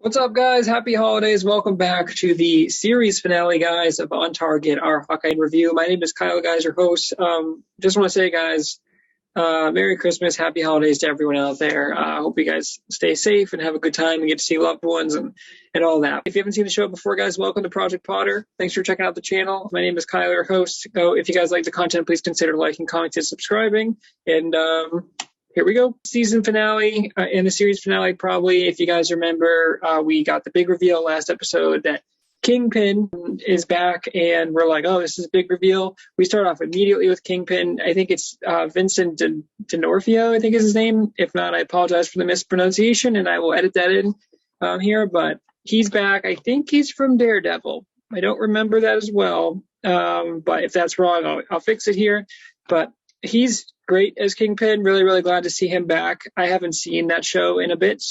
What's up, guys? Happy holidays. Welcome back to the series finale, guys, of On Target, our Hawkeye review. My name is Kyle, guys, your host. Just want to say, guys, Merry Christmas, Happy Holidays to everyone out there. I hope you guys stay safe and have a good time and get to see loved ones and all that. If you haven't seen the show before, guys, welcome to Project Potter. Thanks for checking out the channel. My name is Kyle, your host. If you guys like the content, please consider liking, commenting, and subscribing. And here we go. Season finale and the series finale, probably. If you guys remember, we got the big reveal last episode that Kingpin is back, and we're like, oh, this is a big reveal. We start off immediately with Kingpin. I think it's Vincent D'Onofrio, I think is his name. If not, I apologize for the mispronunciation, and I will edit that in here. But he's back. I think he's from Daredevil. I don't remember that as well. But if that's wrong, I'll fix it here. But he's great as Kingpin. Really, really glad to see him back. I haven't seen that show in a bit,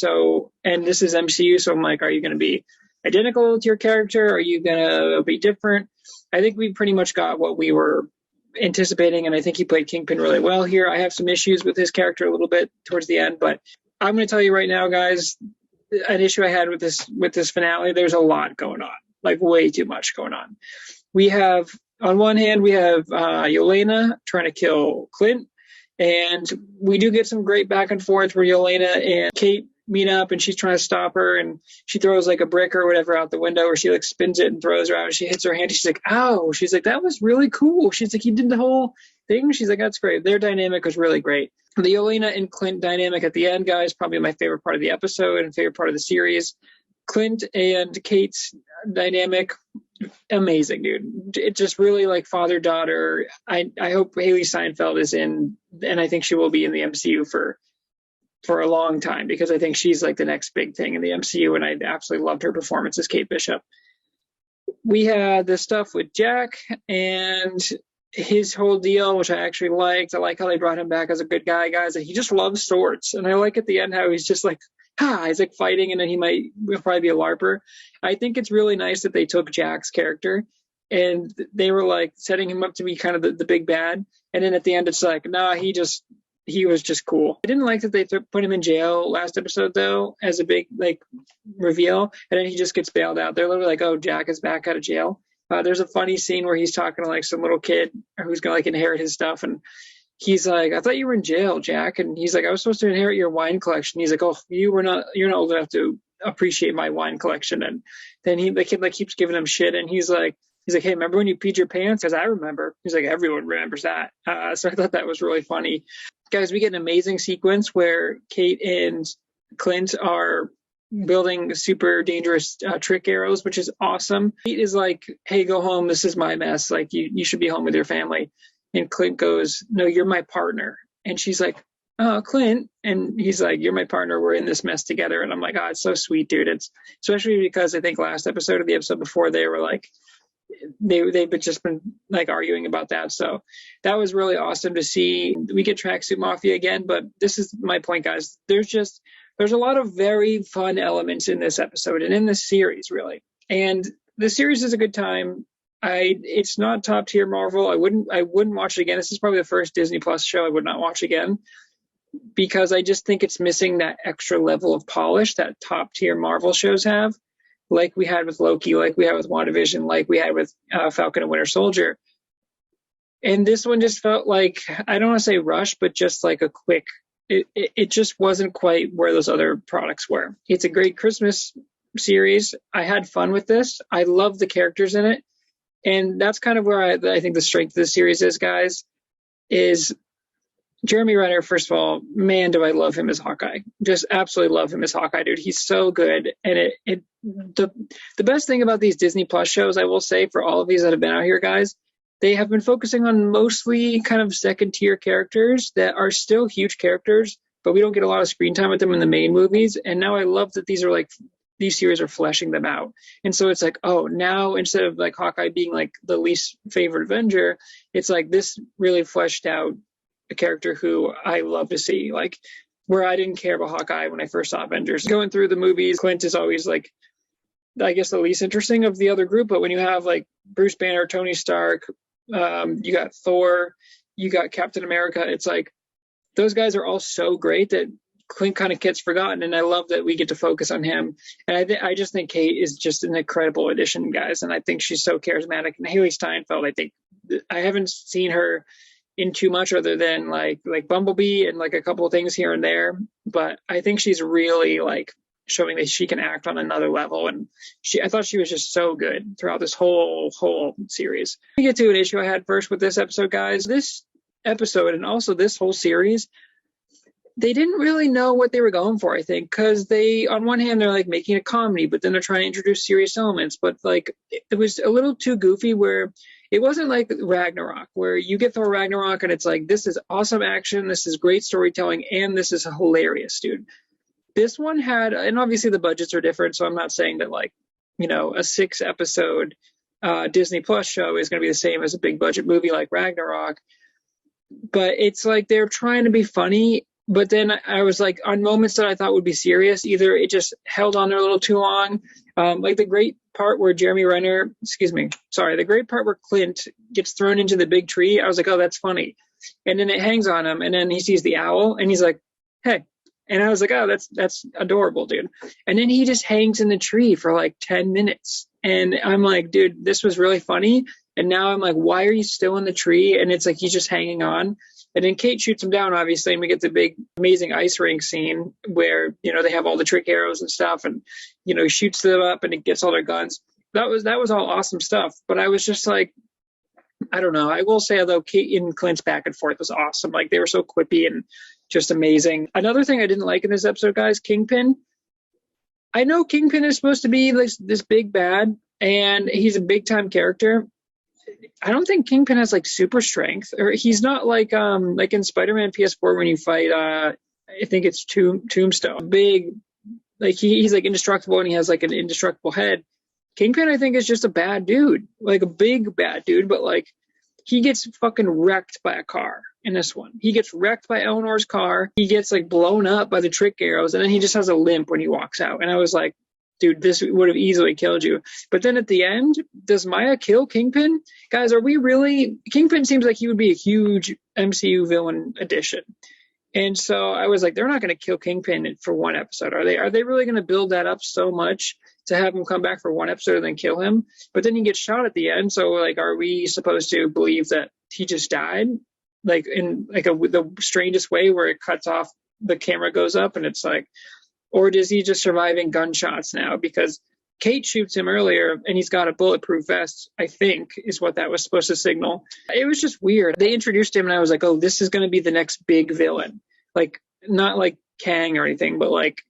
and this is MCU, so I'm like, are you going to be identical to your character? Are you going to be different? I think we pretty much got what we were anticipating, and I think he played Kingpin really well here. I have some issues with his character a little bit towards the end, but I'm going to tell you right now, guys, an issue I had with this finale, there's a lot going on, like way too much going on. We have, on one hand, we have Yelena trying to kill Clint, and we do get some great back and forth where Yelena and Kate meet up, and she's trying to stop her, and she throws like a brick or whatever out the window, or she like spins it and throws her out, and she hits her hand. She's like, ow. She's like, that was really cool. She's like, you did the whole thing. She's like, that's great. Their dynamic was really great. The Yelena and Clint dynamic at the end, guys, probably my favorite part of the episode and favorite part of the series. Clint and Kate's dynamic, amazing, dude. It just really like father-daughter. I hope Haley Steinfeld is in, and I think she will be in the MCU for a long time, because I think she's like the next big thing in the MCU, and I absolutely loved her performance as Kate Bishop. We had the stuff with Jack and his whole deal, which I actually liked. I like how they brought him back as a good guy, guys. And he just loves swords, and I like at the end how he's just like, he's like fighting, and then will probably be a LARPer. I think it's really nice that they took Jack's character and they were like setting him up to be kind of the big bad, and then at the end it's like, nah, he was just cool. I didn't like that they put him in jail last episode, though, as a big like reveal, and then he just gets bailed out. They're literally like, oh, Jack is back out of jail. There's a funny scene where he's talking to like some little kid who's gonna like inherit his stuff, and he's like, I thought you were in jail, Jack. And he's like, I was supposed to inherit your wine collection. He's like, oh, you're not old enough to appreciate my wine collection. And then the kid like keeps giving him shit, and he's like, hey, remember when you peed your pants? Because I remember. He's like, everyone remembers that. So I thought that was really funny. Guys, we get an amazing sequence where Kate and Clint are building super dangerous trick arrows, which is awesome. Kate is like, hey, go home. This is my mess. Like, you should be home with your family. And Clint goes, no, you're my partner. And she's like, oh, Clint. And he's like, you're my partner. We're in this mess together. And I'm like, oh, it's so sweet, dude. It's especially because I think last episode of the episode before, they were like, they've just been like arguing about that. So that was really awesome to see. We get Tracksuit Mafia again, but this is my point, guys. There's a lot of very fun elements in this episode and in this series, really. And the series is a good time. It's not top tier Marvel. I wouldn't watch it again. This is probably the first Disney Plus show I would not watch again, because I just think it's missing that extra level of polish that top tier Marvel shows have, like we had with Loki, like we had with WandaVision, like we had with Falcon and Winter Soldier. And this one just felt like, I don't want to say rush, but just like a quick, it just wasn't quite where those other products were. It's a great Christmas series. I had fun with this. I love the characters in it. And that's kind of where I think the strength of the series is, guys, is Jeremy Renner. First of all, man, do I love him as Hawkeye. Just absolutely love him as Hawkeye, dude. He's so good. And the best thing about these Disney Plus shows, I will say, for all of these that have been out here, guys, they have been focusing on mostly kind of second tier characters that are still huge characters, but we don't get a lot of screen time with them in the main movies. And now I love that these series are fleshing them out. And so it's like, oh, now instead of like Hawkeye being like the least favorite Avenger, it's like this really fleshed out a character who I love to see, like where I didn't care about Hawkeye when I first saw Avengers. Going through the movies, Clint is always like, I guess, the least interesting of the other group. But when you have like Bruce Banner, Tony Stark, you got Thor, you got Captain America, it's like those guys are all so great that Clint kind of gets forgotten, and I love that we get to focus on him. And I just think Kate is just an incredible addition, guys, and I think she's so charismatic. And Haley Steinfeld, I think I haven't seen her in too much other than like Bumblebee and like a couple of things here and there, but I think she's really like showing that she can act on another level. And I thought she was just so good throughout this whole series. Let me get to an issue I had first with this episode, guys. This episode and also this whole series, they didn't really know what they were going for, I think, because they, on one hand, they're like making a comedy, but then they're trying to introduce serious elements. But like, it was a little too goofy where it wasn't like Ragnarok, where you get Thor Ragnarok and it's like, this is awesome action, this is great storytelling, and this is hilarious, dude. This one had, and obviously the budgets are different, so I'm not saying that like, you know, a 6-episode Disney Plus show is going to be the same as a big budget movie like Ragnarok. But it's like they're trying to be funny, but then I was like, on moments that I thought would be serious, either it just held on there a little too long. Like the great part where the great part where Clint gets thrown into the big tree. I was like, oh, that's funny. And then it hangs on him, and then he sees the owl, and he's like, hey. And I was like, oh, that's adorable, dude. And then he just hangs in the tree for like 10 minutes. And I'm like, dude, this was really funny. And now I'm like, why are you still in the tree? And it's like, he's just hanging on. And then Kate shoots him down, obviously, and we get the big, amazing ice rink scene where, you know, they have all the trick arrows and stuff, and, you know, he shoots them up and it gets all their guns. That was all awesome stuff. But I was just like, I don't know. I will say, although Kate and Clint's back and forth was awesome. Like, they were so quippy and just amazing. Another thing I didn't like in this episode, guys, Kingpin. I know Kingpin is supposed to be this big bad, and he's a big time character. I don't think Kingpin has like super strength, or he's not like in Spider-Man PS4 when you fight I think it's Tombstone. Big, like he's like indestructible, and he has like an indestructible head. Kingpin, I think, is just a bad dude, like a big bad dude, but like he gets fucking wrecked by a car in this one. He gets wrecked by Eleanor's car. He gets like blown up by the trick arrows, and then he just has a limp when he walks out. And I was like, dude, this would have easily killed you. But then at the end, does Maya kill Kingpin? Guys, are we really? Kingpin seems like he would be a huge MCU villain addition. And so I was like, they're not going to kill Kingpin for one episode, are they? Are they really going to build that up so much to have him come back for one episode and then kill him? But then he gets shot at the end. So like, are we supposed to believe that he just died? Like in like the strangest way where it cuts off, the camera goes up, and it's like, or does he just surviving gunshots now? Because Kate shoots him earlier, and he's got a bulletproof vest, I think, is what that was supposed to signal. It was just weird. They introduced him, and I was like, oh, this is going to be the next big villain. Like, not like Kang or anything, but like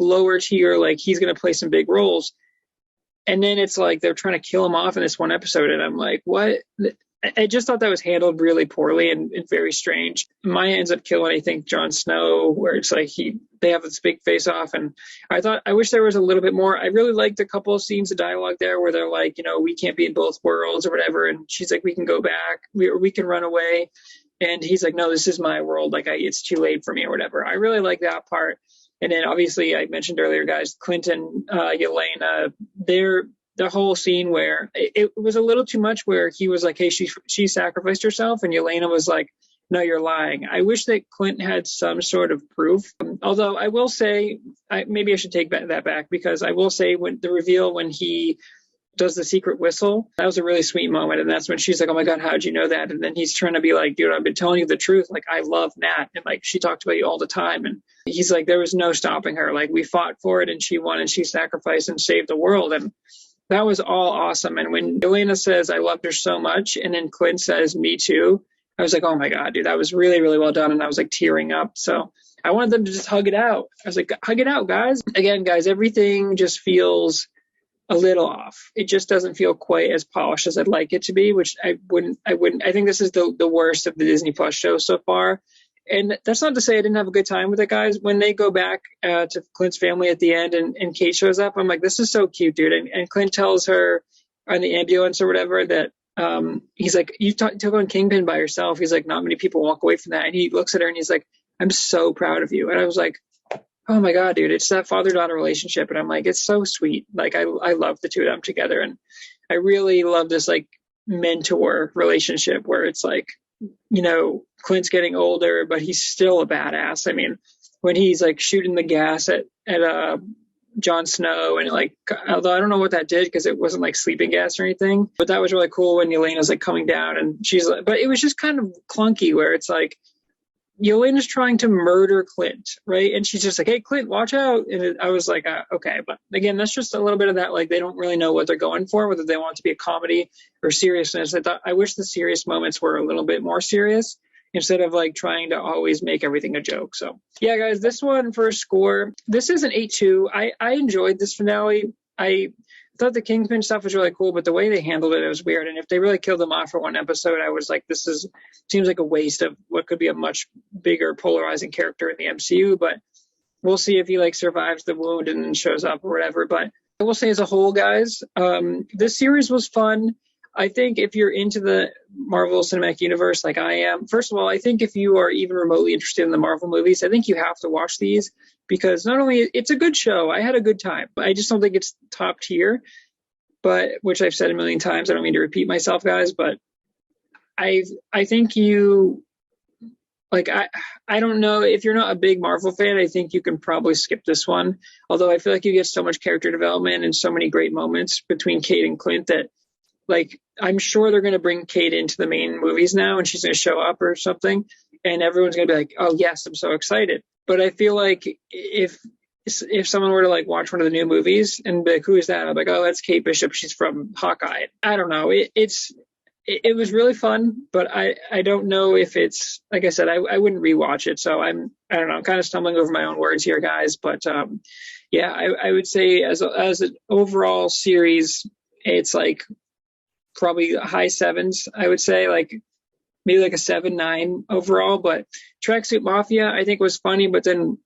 lower tier, like he's going to play some big roles. And then it's like they're trying to kill him off in this one episode, and I'm like, what? I just thought that was handled really poorly and very strange. Maya ends up killing, I think, Jon Snow, where it's like they have this big face off. And I wish there was a little bit more. I really liked a couple of scenes of dialogue there where they're like, you know, we can't be in both worlds or whatever. And she's like, we can go back, we can run away. And he's like, no, this is my world. Like, it's too late for me or whatever. I really like that part. And then obviously I mentioned earlier, guys, Clint and Yelena, the whole scene where it was a little too much, where he was like, hey, she sacrificed herself, and Yelena was like, no, you're lying. I wish that Clint had some sort of proof. Although I will say, maybe I should take that back, because I will say when the reveal, when he does the secret whistle, that was a really sweet moment. And that's when she's like, oh my God, how'd you know that? And then he's trying to be like, dude, I've been telling you the truth. Like, I love Nat. And like, she talked about you all the time. And he's like, there was no stopping her. Like, we fought for it, and she won, and she sacrificed and saved the world. And that was all awesome. And when Yelena says, I loved her so much, and then Clint says, me too, I was like, oh my God, dude, that was really, really well done. And I was like tearing up. So I wanted them to just hug it out. I was like, hug it out, guys. Again, guys, everything just feels a little off. It just doesn't feel quite as polished as I'd like it to be, which I think this is the worst of the Disney Plus shows so far. And that's not to say I didn't have a good time with it, guys. When they go back to Clint's family at the end, and Kate shows up, I'm like, this is so cute, dude. And Clint tells her on the ambulance or whatever that he's like, you took on Kingpin by yourself. He's like, not many people walk away from that. And he looks at her and he's like, I'm so proud of you. And I was like, oh my God, dude, it's that father-daughter relationship. And I'm like, it's so sweet. Like, I love the two of them together. And I really love this like mentor relationship where it's like, you know, Clint's getting older, but he's still a badass. I mean, when he's like shooting the gas at Jon Snow, and like, although I don't know what that did because it wasn't like sleeping gas or anything, but that was really cool when Yelena's like coming down and she's like, but it was just kind of clunky where it's like Yelena's trying to murder Clint, right? And she's just like, hey, Clint, watch out. And I was like, okay. But again, that's just a little bit of that, like, they don't really know what they're going for, whether they want it to be a comedy or seriousness. I wish the serious moments were a little bit more serious instead of like trying to always make everything a joke. So yeah, guys, this one for a score, this is an 8-2. I enjoyed this finale. I thought the Kingpin stuff was really cool, but the way they handled it was weird. And if they really killed him off for one episode, I was like, seems like a waste of what could be a much bigger polarizing character in the MCU. But we'll see if he like survives the wound and then shows up or whatever. But I will say as a whole, guys, this series was fun. I think if you're into the Marvel Cinematic Universe like I am, first of all, I think if you are even remotely interested in the Marvel movies, I think you have to watch these because not only it's a good show, I had a good time, but I just don't think it's top tier, but which I've said a million times. I don't mean to repeat myself, guys, but I think you like, I don't know if you're not a big Marvel fan, I think you can probably skip this one. Although I feel like you get so much character development and so many great moments between Kate and Clint that, like, I'm sure they're going to bring Kate into the main movies now and she's going to show up or something. And everyone's going to be like, oh, yes, I'm so excited. But I feel like if someone were to like watch one of the new movies and be like, who is that? I'm like, oh, that's Kate Bishop. She's from Hawkeye. I don't know. It was really fun, but I don't know if it's, like I said, I wouldn't rewatch it. So I don't know. I'm kind of stumbling over my own words here, guys. But yeah, I would say as an overall series, it's like probably high sevens, I would say, like maybe like a 7-9 overall. But Tracksuit Mafia, I think, was funny, but then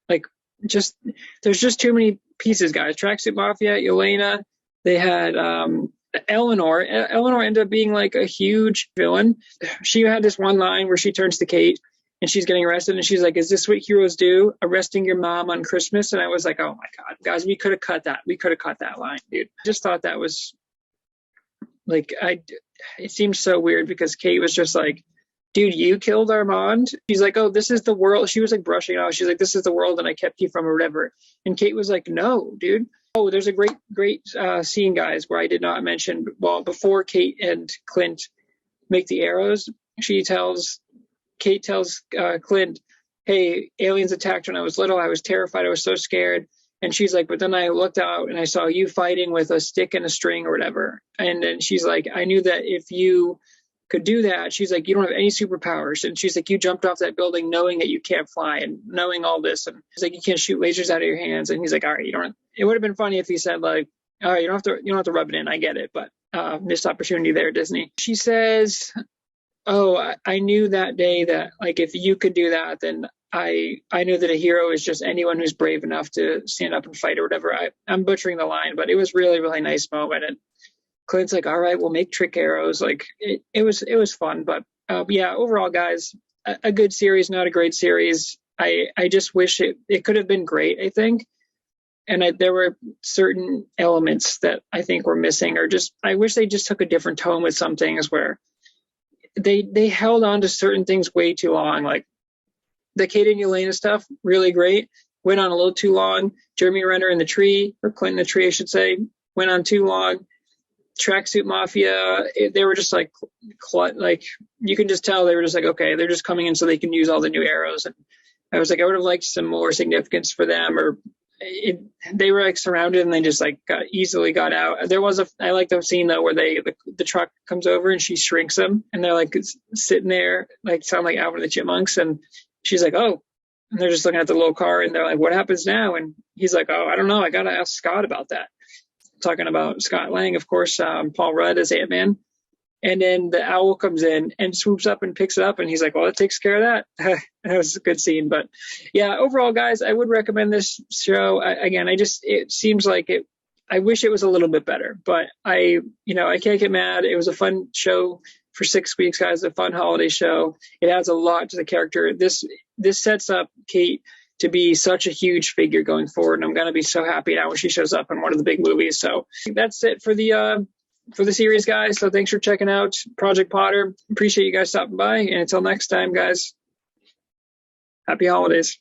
like there's just too many pieces, guys. Tracksuit Mafia, Yelena, they had Eleanor. Eleanor ended up being like a huge villain. She had this one line where she turns to Kate and she's getting arrested and she's like, is this what heroes do? Arresting your mom on Christmas? And I was like, oh my God, guys, we could have cut that. We could have cut that line, dude. I just thought that was like, it seemed so weird because Kate was just like, dude, you killed Armand. She's like, oh, this is the world. She was like brushing it off. She's like, this is the world and I kept you from or whatever. And Kate was like, no, dude. Oh, there's a great scene, guys, where I did not mention, well, before Kate and Clint make the arrows, Kate tells Clint, hey, aliens attacked when I was little. I was terrified. I was so scared. And she's like, but then I looked out and I saw you fighting with a stick and a string or whatever. And then she's like, I knew that if you could do that, she's like, you don't have any superpowers. And she's like, you jumped off that building knowing that you can't fly and knowing all this. And she's like, you can't shoot lasers out of your hands. And he's like, all right, you don't. It would have been funny if he said like, all right, you don't have to rub it in. I get it. But missed opportunity there, Disney. She says, oh, I knew that day that like if you could do that, then I knew that a hero is just anyone who's brave enough to stand up and fight or whatever. I'm butchering the line, but it was really, really nice moment. And Clint's like, all right, we'll make trick arrows. Like it was fun. But yeah, overall, guys, a good series, not a great series. I just wish it could have been great, I think. And there were certain elements that I think were missing, or just I wish they just took a different tone with some things where they held on to certain things way too long. Like the Kate and Yelena stuff, really great. Went on a little too long. Jeremy Renner in the tree, or Clint in the tree, I should say, went on too long. Tracksuit Mafia, they were just like you can just tell they were just like, okay, they're just coming in so they can use all the new arrows. And I was like, I would have liked some more significance for them, or they were like surrounded and they just like easily got out. I like the scene though where the truck comes over and she shrinks them and they're like sitting there like sound like Alvin and the Chipmunks, and she's like, oh, and they're just looking at the little car and they're like, what happens now? And he's like, oh, I don't know, I gotta ask Scott about that. Talking about Scott Lang, of course, Paul Rudd as Ant-Man. And then the owl comes in and swoops up and picks it up. And he's like, well, it takes care of that. That was a good scene. But yeah, overall, guys, I would recommend this show. It seems like it. I wish it was a little bit better, but I can't get mad. It was a fun show for 6 weeks, guys, a fun holiday show. It adds a lot to the character. This sets up Kate to be such a huge figure going forward. And I'm going to be so happy now when she shows up in one of the big movies. So that's it for the series, guys. So thanks for checking out Project Potter. Appreciate you guys stopping by. And until next time, guys, happy holidays.